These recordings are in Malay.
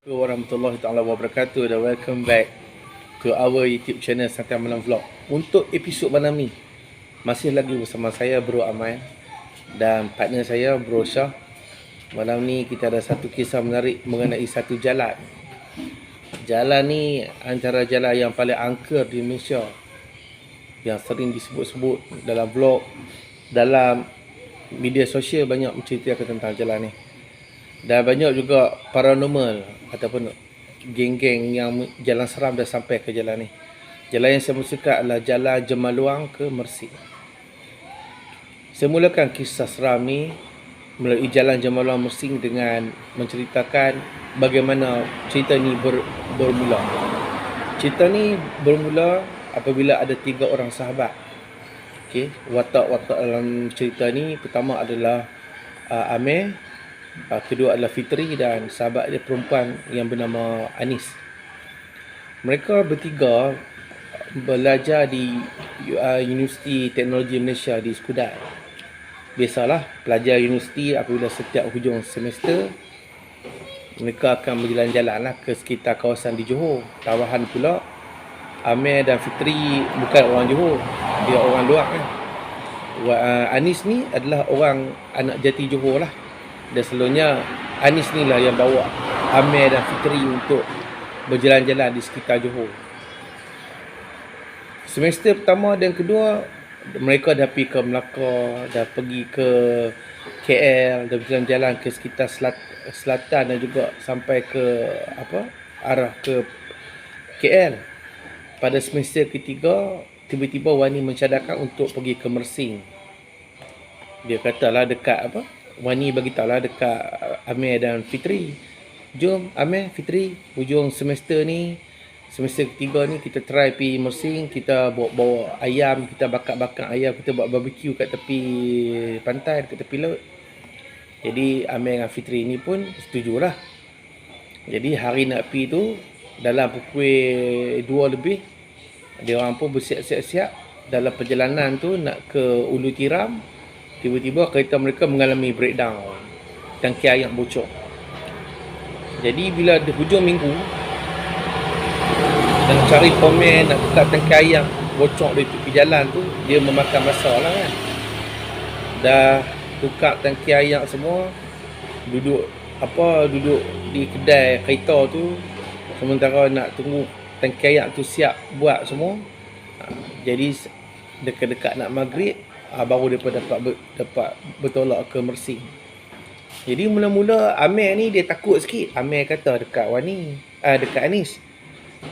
Warahmatullahi taala wabarakatuh dan welcome back to our YouTube channel Santai Malam Vlog. Untuk episod malam ni masih lagi bersama saya Bro Aman dan partner saya Bro Shah. Malam ni kita ada satu kisah menarik mengenai satu jalan. Jalan ni antara jalan yang paling angker di Malaysia, yang sering disebut-sebut dalam vlog, dalam media sosial banyak menceritakan tentang jalan ni. Dan banyak juga paranormal ataupun geng-geng yang jalan seram dah sampai ke jalan ni. Jalan yang saya maksudkan adalah Jalan Jemaluang ke Mersing. Saya mulakan kisah seram ni melalui Jalan Jemaluang Mersing dengan menceritakan bagaimana cerita ni bermula. Cerita ni bermula apabila ada 3 orang sahabat. Okey, watak-watak dalam cerita ni pertama adalah Amir, kedua adalah Fitri dan sahabat dia perempuan yang bernama Anis. Mereka bertiga belajar di Universiti Teknologi Malaysia di Skudai. Biasalah pelajar universiti apabila setiap hujung semester mereka akan berjalan-jalan lah ke sekitar kawasan di Johor. Tawahan pula Amir dan Fitri bukan orang Johor, dia orang luar kan. Anis ni adalah orang anak jati Johor lah. Dan selalunya Anis ni lah yang bawa Amir dan Fitri untuk berjalan-jalan di sekitar Johor. Semester pertama dan kedua mereka dah pergi ke Melaka, dah pergi ke KL, dah berjalan-jalan ke sekitar selatan dan juga sampai ke arah ke KL. Pada semester ketiga tiba-tiba Wani mencadangkan untuk pergi ke Mersing. Dia katalah dekat Wani bagitalah dekat Amir dan Fitri, jom Amir, Fitri, hujung semester ni, semester ketiga ni kita try pergi Mersing, kita bawa ayam, kita bakar ayam, kita buat barbecue kat tepi pantai, kat tepi laut. Jadi Amir dan Fitri ni pun setujulah. Jadi hari nak pergi tu dalam pukul 2 lebih dia orang pun bersiap-siap. Dalam perjalanan tu nak ke Ulu Tiram, tiba-tiba kereta mereka mengalami breakdown, tangki air bocor. Jadi bila di hujung minggu dan cari komen nak tukar tangki air yang bocor di tepi jalan tu, dia memakan masa lah kan. Dah tukar tangki air semua, duduk di kedai kereta tu, sementara nak tunggu tangki air tu siap buat semua. Jadi dekat-dekat nak maghrib baru dia dapat bertolak ke Mersing. Jadi mula-mula Amir ni dia takut sikit. Amir kata dekat Anis.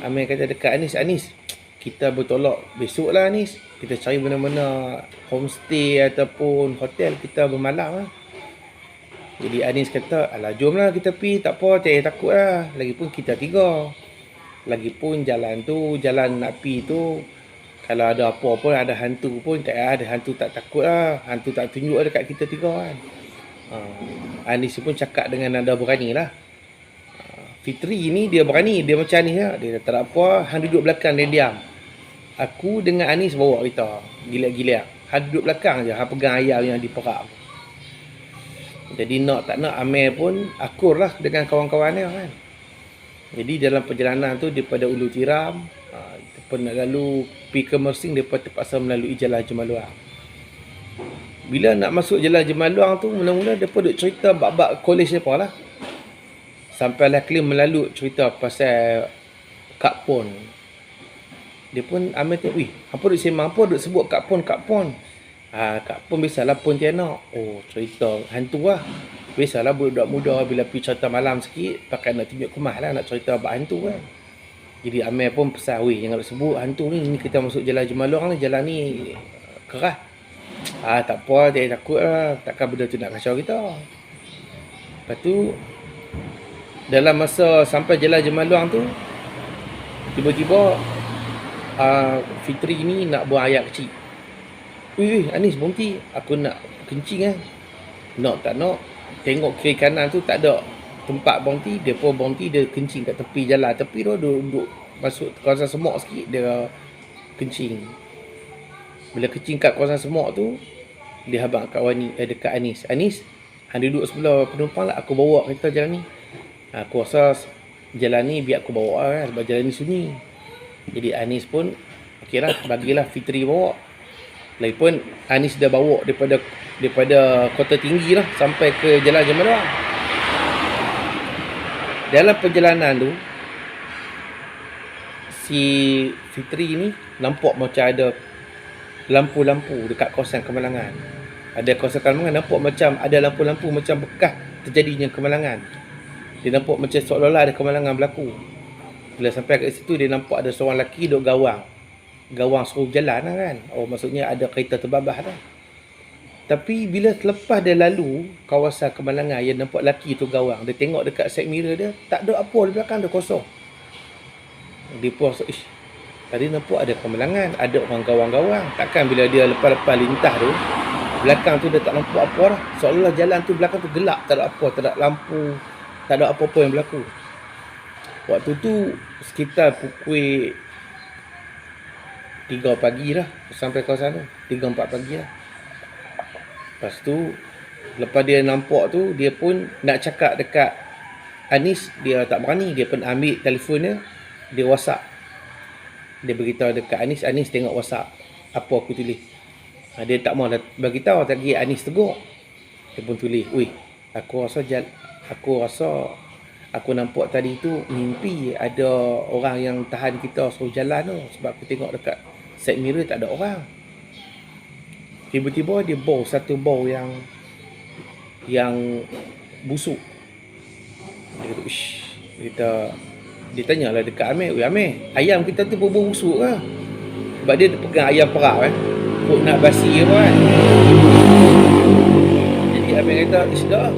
Amir kata dekat Anis, kita bertolak besok lah Anis. Kita cari mana-mana homestay ataupun hotel, kita bermalam lah. Jadi Anis kata, alah jom lah kita pergi, tak apa, tak payah takut lah. Lagipun kita 3. Lagipun jalan nak pergi tu, kalau ada apa pun, ada hantu pun, tak ada hantu tak takut lah. Hantu tak tunjuk dekat kita 3 kan. Anis pun cakap dengan nada berani lah. Fitri ni dia berani, dia macam Anis lah. Dia tak ada apa, hang duduk belakang, dia diam. Aku dengan Anis bawa kereta, gila-gila. Hang duduk belakang je, hang pegang ayam yang diperak. Jadi nak tak nak Amir pun akur lah dengan kawan-kawan dia kan. Jadi dalam perjalanan tu daripada Ulu Tiram, pun nak lalu pergi ke Mersing, dia terpaksa melalui Jalan Jemaluang. Bila nak masuk Jalan Jemaluang tu, mula-mula dia pun duk cerita bab-bab kolej depa lah. Sampailah clear melalut cerita pasal Kak Pon. Dia pun Amir tu, apa duk sembang, apa duk sebut Kak Pon. Kak Pon biasalah Pontianak. Oh, cerita hantu lah. Biasalah budak muda bila pergi cerita malam sikit, pakai nak tunjuk kemas lah, nak cerita bab hantu kan. Jadi Amir pun pesan, jangan sebut hantu ni kita masuk Jalan Jemaluang ni, jalan ni keras. Tak apa, tak takut lah, takkan benda tu nak kacau kita. Lepas tu dalam masa sampai Jalan Jemaluang tu, tiba-tiba Fitri ni nak buang air kecil. Anis berhenti, aku nak kencing kan. Nak tak nak, tengok kiri kanan tu tak ada tempat berhenti, dia pun berhenti, dia kencing kat tepi jalan. Tepi tu duduk masuk kawasan semak sikit, dia kencing. Bila kencing kat kawasan semak tu, dia habaq kat dekat Anis. Anis, hang duduk sebelah penumpang lah, aku bawa kereta jalan ni. Aku rasa jalan ni biar aku bawa kan, sebab jalan ni sunyi. Jadi Anis pun okey lah, bagilah Fitri bawa. Lagipun Anis dah bawa daripada kota tinggi lah sampai ke Jalan Jemaah. Dalam perjalanan tu, si Fitri ni nampak macam ada lampu-lampu dekat kawasan kemalangan. Ada kawasan kemalangan nampak macam ada lampu-lampu macam bekas terjadinya kemalangan. Dia nampak macam seolah-olah ada kemalangan berlaku. Bila sampai kat situ, dia nampak ada seorang lelaki duduk gawang. Gawang suruh jalan lah kan. Oh, maksudnya ada kereta terbabah lah. Tapi bila selepas dia lalu kawasan kemalangan, yang nampak lelaki tu gawang, dia tengok dekat side mirror dia, tak ada apa di belakang dia, kosong. Dia pun rasa, tadi nampak ada kemalangan, ada orang gawang-gawang. Takkan bila dia lepas-lepas lintas tu, belakang tu dia tak nampak apa lah. Seolah-olah jalan tu belakang tu gelap, tak ada apa, tak ada lampu, tak ada apa-apa yang berlaku. Waktu tu sekitar pukul 3 pagi lah sampai kawasan tu. 3-4 pagi lah. Lepas tu, lepas dia nampak tu, dia pun nak cakap dekat Anis, dia tak berani. Dia pun ambil telefon dia WhatsApp. Dia beritahu dekat Anis, Anis tengok WhatsApp apa aku tulis. Dia tak mahu beritahu, lagi Anis tegur. Dia pun tulis, aku rasa aku nampak tadi tu mimpi ada orang yang tahan kita suruh jalan tu, sebab aku tengok dekat side mirror tak ada orang. Tiba-tiba dia bau satu bau yang busuk. Dia kata, dia tanyalah dekat Amir, Amir, ayam kita tu bau busuk ke? Sebab dia pegang ayam perak kan, kok nak basi apa kan. Jadi Amir kata, dah.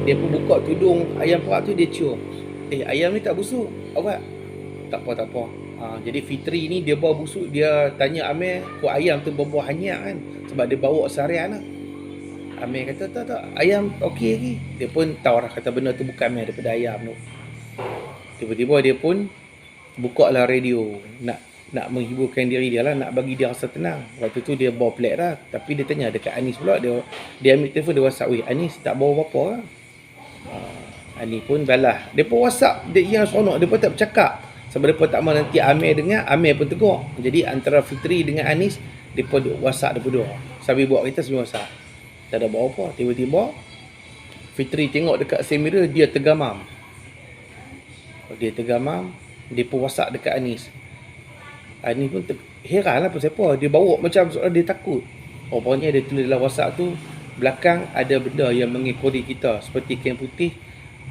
Dia pun buka tudung ayam perak tu, dia cium. Ayam ni tak busuk, awak? Tak apa. Jadi Fitri ni dia bawa busuk, dia tanya Amir, kok ayam tu bau hanyak kan? Sebab dia bawa seharian lah. Amir kata, tak, ayam okey lagi. Dia pun tahu lah, kata benda tu bukan Amir daripada ayam tu. Tiba-tiba dia pun buka lah radio, nak menghiburkan diri dia lah, nak bagi dia rasa tenang. Waktu tu dia bawa pelik lah. Tapi dia tanya dekat Anis pula, dia ambil telefon, dia WhatsApp, Anis tak bawa apa-apa lah. Anis pun balas. Dia pun WhatsApp dia yang seronok, dia pun tak bercakap. Sebab dia pun tak mahu nanti Amir dengar, Amir pun tegur. Jadi antara Fitri dengan Anis, dia pun WhatsApp dia berdua. Sambil buat kita semua WhatsApp. Tak ada bawa apa. Tiba-tiba Fitri tengok dekat side mirror, dia tergamam. Dia pun WhatsApp dekat Anis. Anis pun heran lah pasal apa. Dia bawa macam seolah dia takut. Rupanya dia tulis dalam WhatsApp tu, belakang ada benda yang mengikuti kita seperti kain putih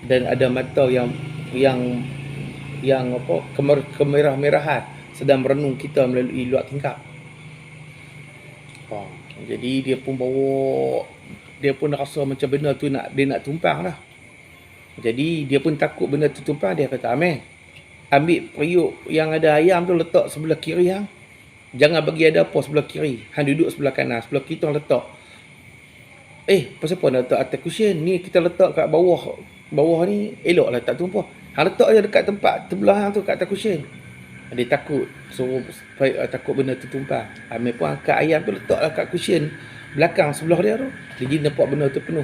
dan ada mata yang apa, kemerah-merahan sedang merenung kita melalui luar tingkap. Jadi dia pun rasa macam benda tu dia nak tumpang lah. Jadi dia pun takut benda tu tumpang. Dia kata, Amir, ambil periuk yang ada ayam tu letak sebelah kiri hang. Jangan bagi ada apa sebelah kiri. Hang duduk sebelah kanan, sebelah kita letak. Pasal apa nak letak atas cushion? Ni kita letak kat bawah ni eloklah tak tumpah. Hang letak je dekat tempat sebelah hang tu kat atas cushion. Dia takut, takut benda tu tumpah. Amir pun angkat ayam tu letaklah kat cushion belakang sebelah dia tu. Jadi nampak benda tu penuh.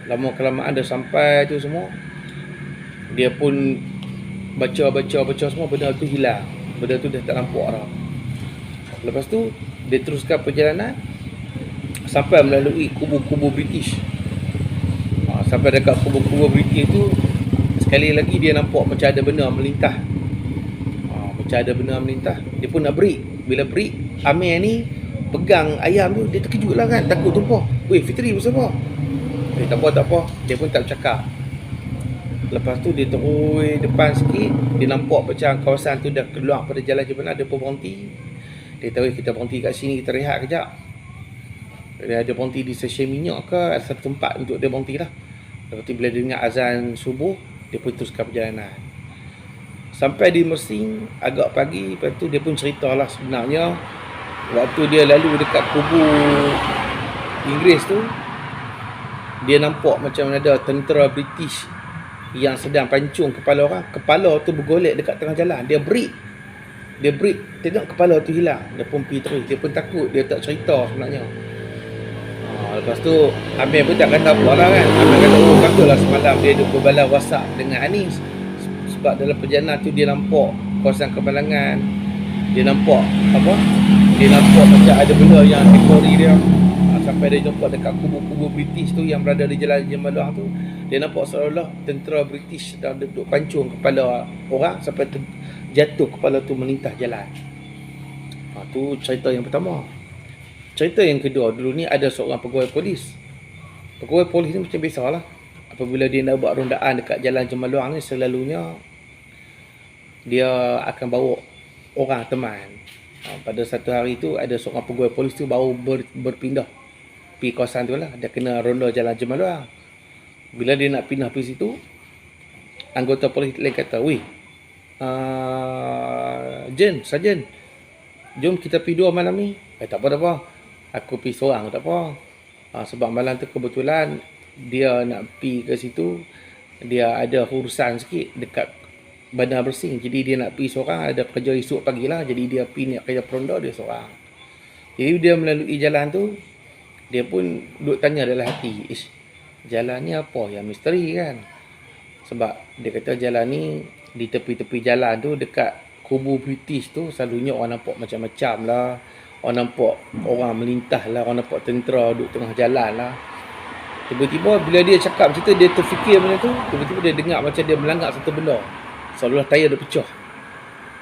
Lama kelamaan dah sampai tu semua. Dia pun baca semua, benda tu hilang. Benda tu dah tak nampak dah. Lepas tu dia teruskan perjalanan sampai melalui kubu-kubu British. Sampai dekat kubu-kubu British tu, sekali lagi dia nampak macam ada benda melintah. Dia pun nak break. Bila break, Amir ni pegang ayam tu, dia terkejut lah kan, takut tumpah. Fitri pasal apa? Tak apa. Dia pun tak bercakap. Lepas tu dia terus depan sikit, dia nampak macam kawasan tu dah keluar pada jalan Jemaah. Dia pun berhenti. Dia tahu kita berhenti kat sini, kita rehat kejap. Dia ada berhenti di stesen minyak ke, ada satu tempat untuk dia berhenti lah. Lepas tu bila dia dengar azan subuh, dia pun teruskan perjalanan. Sampai di Mersing agak pagi. Lepas tu dia pun ceritalah sebenarnya waktu dia lalu dekat kubu Inggeris tu, dia nampak macam ada tentera British yang sedang pancung kepala orang. Kepala tu bergolek dekat tengah jalan. Dia break, tengok kepala tu hilang. Dia pun pergi terus. Dia pun takut, dia tak cerita sebenarnya. Lepas tu Amir pun tak kata apa lah kan. Amir kata, patutlah semalam dia berbalas WhatsApp dengan Anis sebab dalam perjalanan tu dia nampak kawasan kemalangan, dia nampak apa, dia nampak macam ada benda yang tekori dia. Sampai dia jumpa dekat kubu-kubu British tu yang berada di Jalan Jemaluang tu, dia nampak seolah-olah tentera British dah duduk pancung kepala orang sampai jatuh kepala tu melintas jalan. Tu cerita yang pertama. Cerita yang kedua, dulu ni ada seorang pegawai polis. Pegawai polis ni macam biasalah, apabila dia nak buat rondaan dekat Jalan Jemaluang ni, selalunya dia akan bawa orang teman. Pada satu hari tu ada seorang pegawai polis tu baru berpindah pergi kawasan tu lah. Dia kena ronda Jalan Jemaluang. Bila dia nak pindah pergi situ, anggota polis lain kata, "Weh, Sarjan, jom kita pergi dua malam ni." Tak apa. Aku pergi seorang tak apa. Sebab malam tu kebetulan dia nak pergi ke situ, dia ada urusan sikit dekat Bandar Bersing. Jadi dia nak pergi seorang, ada kerja esok pagi lah. Jadi dia pergi nak kerja peronda dia seorang. Jadi dia melalui jalan tu, dia pun duduk tanya dalam hati, jalan ni apa yang misteri kan? Sebab dia kata jalan ni, di tepi-tepi jalan tu dekat kubu British tu, selalunya orang nampak macam-macam lah. Orang nampak orang melintas lah, orang nampak tentera duduk tengah jalan lah. Tiba-tiba bila dia cakap macam tu, dia terfikir benda tu, tiba-tiba dia dengar macam dia melanggar satu benda, seolah tayar dia pecah.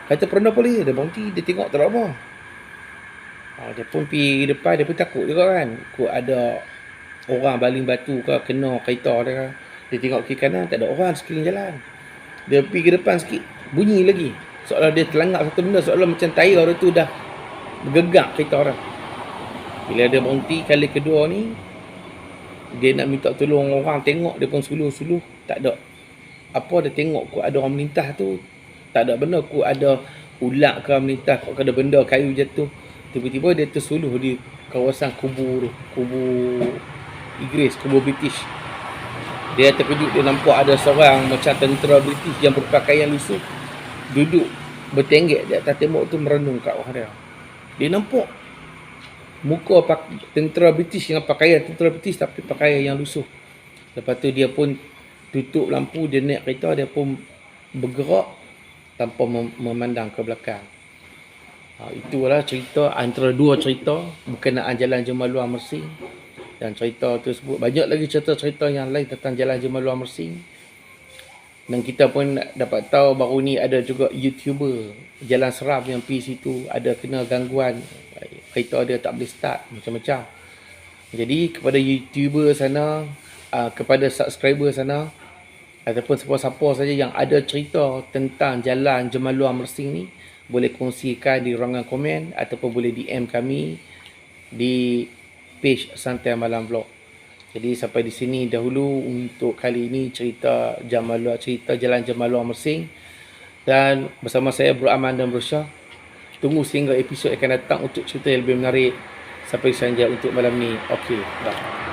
Kata peronda polis, dia berhenti, dia tengok tak ada apa. Dia pun pergi depan, dia pun takut juga kan, kut ada orang baling batu ke, kena kereta dia kan. Dia tengok kiri kanan, tak ada orang sekeliling jalan. Dia pergi ke depan sikit, bunyi lagi, seolah dia terlanggar satu benda, seolah macam tayar dia tu dah bergegak kereta orang. Bila dia berhenti kali kedua ni, dia nak minta tolong orang, tengok dia pun suluh-suluh, tak ada apa. Dia tengok kut ada orang melintas tu, tak ada benda, kut ada ulat ke melintas, kut ada benda kayu jatuh. Tiba-tiba dia tersuluh di kawasan kubu Inggeris, kubu British. Dia terkejut, dia nampak ada seorang macam tentera British yang berpakaian lusuh duduk bertenggek di atas tembok tu merenung kat orang dia. Dia nampak muka tentera British dengan pakaian tentera British tapi pakaian yang lusuh. Lepas tu dia pun tutup lampu, dia naik kereta, dia pun bergerak tanpa memandang ke belakang. Itulah cerita, antara dua cerita berkenaan Jalan Jemaluang Mersing. Dan cerita tersebut, banyak lagi cerita-cerita yang lain tentang Jalan Jemaluang Mersing. Dan kita pun dapat tahu baru ni ada juga YouTuber Jalan Seram yang pergi situ, ada kena gangguan, kereta dia tak boleh start, macam-macam. Jadi kepada YouTuber sana, kepada subscriber sana, ataupun siapa-siapa saja yang ada cerita tentang Jalan Jemaluang Mersing ni, boleh kongsikan di ruangan komen ataupun boleh DM kami di page Santai Malam Vlog. Jadi sampai di sini dahulu untuk kali ini cerita Jalan Jemaluang Mersing. Dan bersama saya Bro Aman dan Bro Syah. Tunggu sehingga episod akan datang untuk cerita yang lebih menarik. Sampai saja untuk malam ni. Okey, dah.